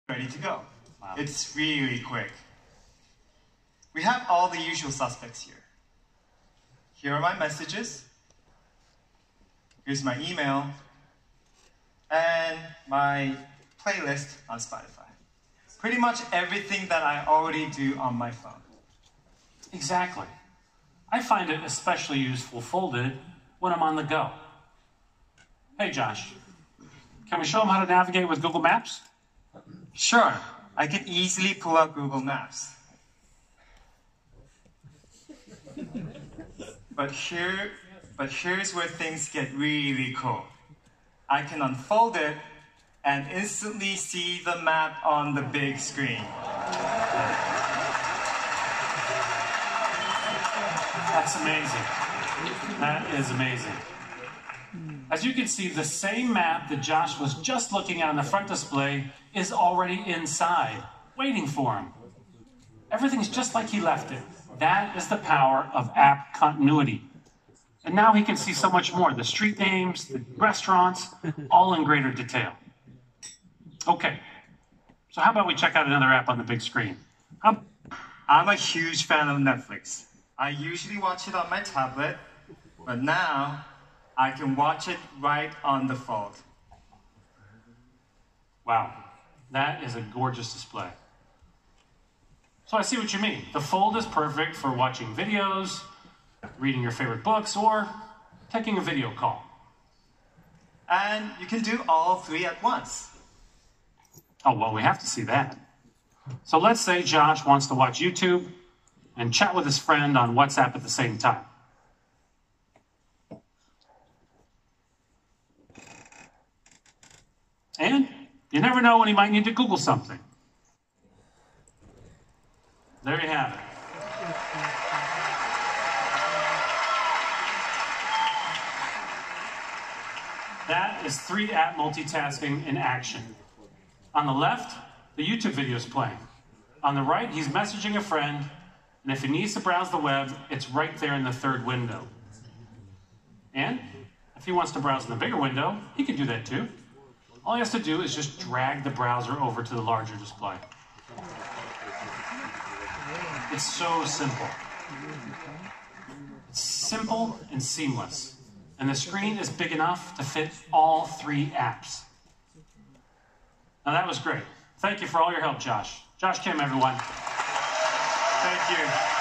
ready to go. Wow. It's really quick. We have all the usual suspects here. Here are my messages. Here's my email. And my playlist on Spotify. Pretty much everything that I already do on my phone. Exactly. I find it especially useful folded when I'm on the go. Hey, Josh, can we show them how to navigate with Google Maps? Sure, I can easily pull up Google Maps. But here's where things get really cool. I can unfold it and instantly see the map on the big screen. That's amazing. That is amazing. As you can see, the same map that Josh was just looking at on the front display is already inside, waiting for him. Everything's just like he left it. That is the power of app continuity. And now he can see so much more. The street names, the restaurants, all in greater detail. Okay, so how about we check out another app on the big screen? I'm a huge fan of Netflix. I usually watch it on my tablet, but now I can watch it right on the Fold. Wow, that is a gorgeous display. So I see what you mean. The Fold is perfect for watching videos, reading your favorite books, or taking a video call. And you can do all three at once. Oh, well, we have to see that. So let's say Josh wants to watch YouTube and chat with his friend on WhatsApp at the same time. And you never know when he might need to Google something. There you have it. That is 3-app multitasking in action. On the left, the YouTube video is playing. On the right, he's messaging a friend, and if he needs to browse the web, it's right there in the third window. And if he wants to browse in the bigger window, he can do that too. All he has to do is just drag the browser over to the larger display. It's so simple. It's simple and seamless. And the screen is big enough to fit all 3 apps. Now that was great. Thank you for all your help, Josh. Josh Kim, everyone. Thank you.